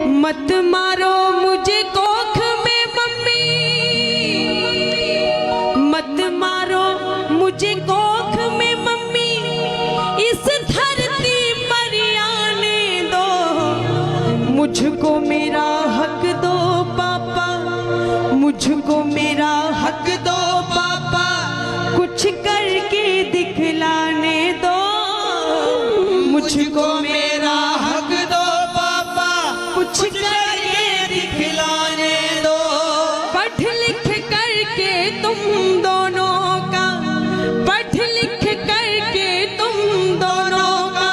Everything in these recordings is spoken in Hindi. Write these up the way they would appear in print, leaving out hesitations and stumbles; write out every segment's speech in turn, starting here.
मत मारो मुझे कोख में मम्मी, मत मारो मुझे कोख में मम्मी, इस धरती पर आने दो, मुझको मेरा हक दो पापा, मुझको मेरा हक दो पापा, कुछ करके दिखलाने दो, मुझको मेरा हक दो पापा, कुछ करके दिखलाने दो। पढ़ लिख करके तुम दोनों का, पढ़ लिख करके तुम दोनों का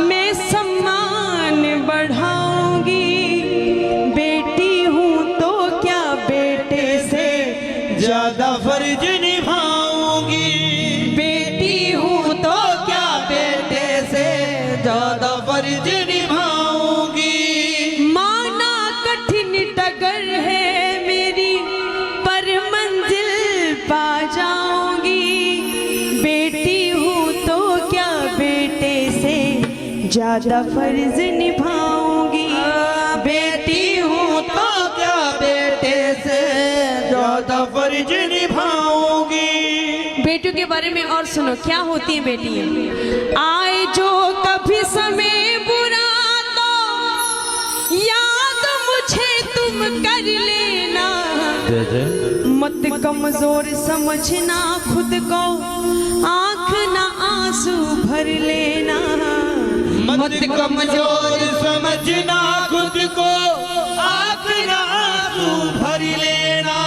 मैं सम्मान बढ़ाऊंगी। बेटी हूँ तो क्या बेटे से ज्यादा फर्ज निभाऊंगी, बेटी हूँ तो क्या बेटे से ज्यादा फर्ज निभाऊंगी। माना कठिन डगर है मेरी पर मंजिल पा जाऊंगी, बेटी हूँ तो क्या बेटे से ज्यादा फर्ज निभाऊंगी, बेटी हूँ तो क्या बेटे से ज्यादा फर्ज निभाऊंगी। बेटियों के बारे में और सुनो क्या होती है बेटियां। आए जो कभी समय बुरा तो याद मुझे तुम कर लेना, मत कमजोर समझना खुद को, आंख ना आंसू भर लेना, मत कमजोर समझना खुद को, आंख ना आंसू भर लेना।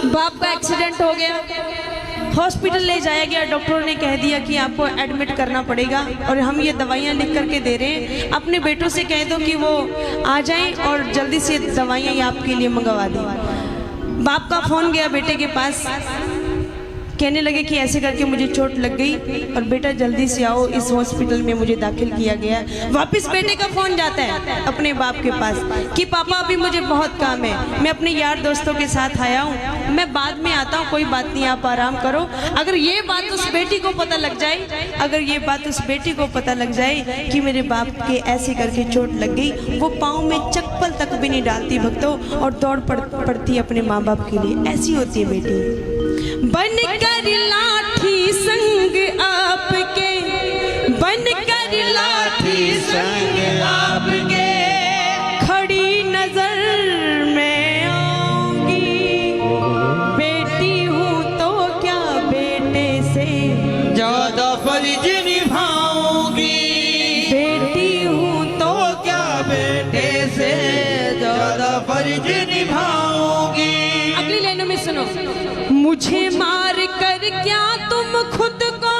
बाप का एक्सीडेंट हो गया, हॉस्पिटल ले जाया गया, डॉक्टरों ने कह दिया कि आपको एडमिट करना पड़ेगा और हम ये दवाइयाँ लिख करके दे रहे हैं, अपने बेटों से कह दो कि वो आ जाएं और जल्दी से दवाइयाँ आपके लिए मंगवा दें। बाप का फोन गया बेटे के पास, कहने लगे कि ऐसे करके मुझे चोट लग गई और बेटा जल्दी से आओ, इस हॉस्पिटल में मुझे दाखिल किया गया है। वापस बेटे का फोन जाता है अपने बाप के पास कि पापा अभी मुझे बहुत काम है, मैं अपने यार दोस्तों के साथ आया हूँ, मैं बाद में आता हूँ, कोई बात नहीं आप आराम करो। अगर ये बात उस बेटी को पता लग जाए, अगर ये बात उस बेटी को पता लग जाए कि मेरे बाप के ऐसे करके चोट लग गई, वो पाँव में चप्पल तक भी नहीं डालती भक्तों और दौड़ पड़ती अपने माँ बाप के लिए। ऐसी होती है बेटी। बनकर लाठी संग आपके, बनकर लाठी संग आपके, खड़ी नजर में आऊंगी, बेटी हूँ तो क्या बेटे से ज्यादा फर्ज निभाऊंगी, बेटी हूँ तो क्या बेटे से ज्यादा फर्ज निभाऊंगी। अगली लाइनों में सुनो। मुझे मार कर क्या तुम खुद को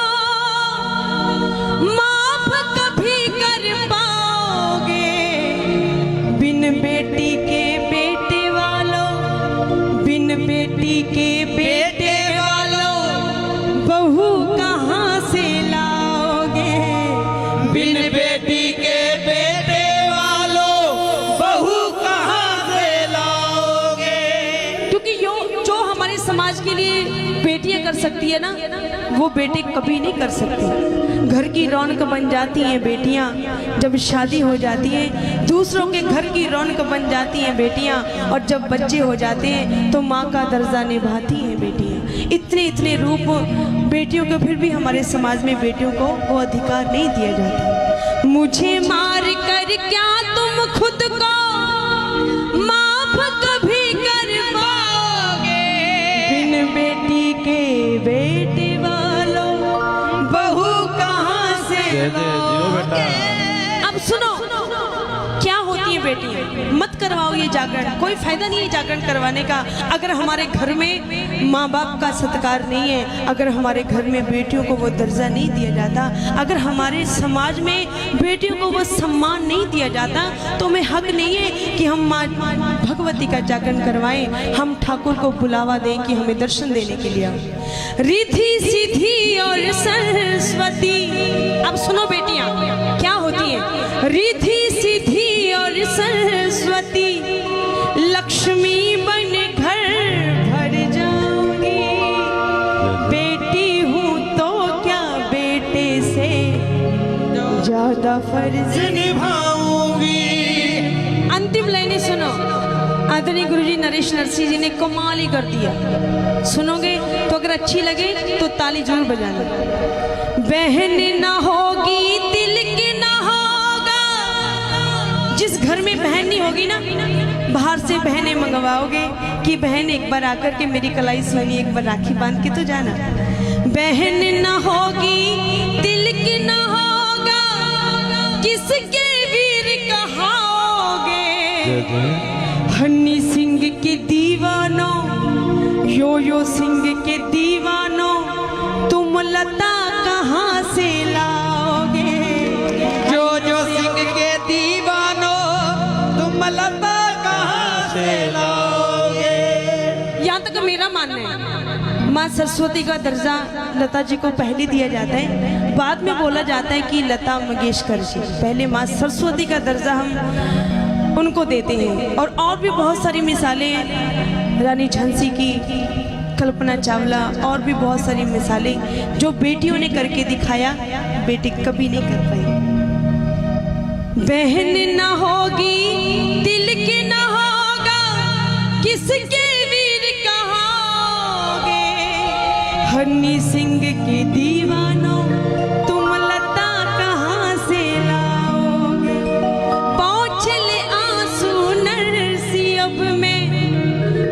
माफ कभी कर पाओगे, बिन बेटी के बेटे वालों, बिन बेटी के बेटे वालों बहू कहाँ से लाओगे, बिन बेटी के बेटे वालों बहू कहाँ से लाओगे। क्योंकि जो हमारे समाज के लिए बेटियां कर सकती है ना, वो बेटे कभी नहीं कर सकते। घर की रौनक बन जाती हैं बेटियां, जब शादी हो जाती है दूसरों के घर की रौनक बन जाती हैं बेटियां, और जब बच्चे हो जाते हैं तो माँ का दर्जा निभाती हैं बेटियां। इतने इतने रूप बेटियों को, फिर भी हमारे समाज में बेटियों को वो अधिकार नहीं दिया जाता। मुझे मार कर क्या तुम खुद को माफ कभी कर पाओगे, बिन बेटी के बेटे वालों बहू कहाँ से लाओगे। अब सुनो क्या होती है बेटी। मत करवाओ ये जागरण, कोई फायदा नहीं है जागरण करवाने का अगर हमारे घर में माँ बाप का सत्कार नहीं है, अगर हमारे घर में बेटियों को वो दर्जा नहीं दिया जाता, अगर हमारे समाज में बेटियों को वो सम्मान नहीं दिया जाता, तो हमें हक नहीं है कि हम माँ भगवती का जागरण करवाएं, हम ठाकुर को बुलावा दें कि हमें दर्शन देने के लिए। रिद्धि सिद्धि और सरस्वती। अब सुनो बेटियां क्या होती है। रिद्धि सिद्धि और सरस्वती, लक्ष्मी बन घर भर जाऊंगी, बेटी हूँ तो क्या बेटे से ज्यादा फर्ज निभाऊंगी। आदरणीय गुरुजी नरेश नरसी जी ने कमाल ही कर दिया। सुनोगे तो अगर अच्छी लगे तो ताली जरूर बजाना। बहन ना होगी तिलक ना होगा, जिस घर में बहन नहीं होगी ना, बाहर से बहनें मंगवाओगे कि बहन एक बार आकर के मेरी कलाई सुनी, एक बार राखी बांध के तो जाना। बहन ना होगी तिलक ना होगा, किसके वीर कहाओगे। हनी सिंह के दीवानों, यो सिंह के दीवानों, तुम लता कहाँ से लाओगे। जो सिंह के दीवानों, तुम लता कहाँ से लाओगे। यहाँ तक मेरा मानना है। माँ सरस्वती का दर्जा लता जी को पहले दिया जाता है, बाद में बोला जाता है कि लता मंगेशकर जी। पहले माँ सरस्वती का दर्जा हम उनको देते हैं। और भी बहुत सारी मिसालें, रानी झांसी की, कल्पना चावला, और भी बहुत सारी मिसालें जो बेटियों ने करके दिखाया, बेटी कभी नहीं कर पाई। बहन ना होगी तिलक ना होगा, किसके वीर कहाओगे। हनी सिंह के दीवानों, तुम लता कहाँ से लाओगे। पहुँच ले आंसू नरसी अब में,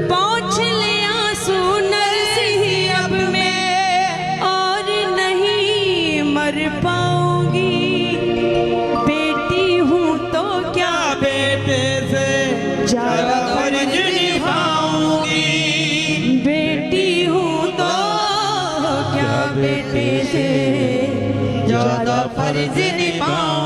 पहुँच ले आंसू नरसी अब में, और नहीं मर पाऊंगी। बेटी हूँ तो क्या बेटे से ज्यादा फर्ज निभाऊंगी। बेटी हूँ तो क्या बेटे से ज्यादा फर्ज निभाऊंगी।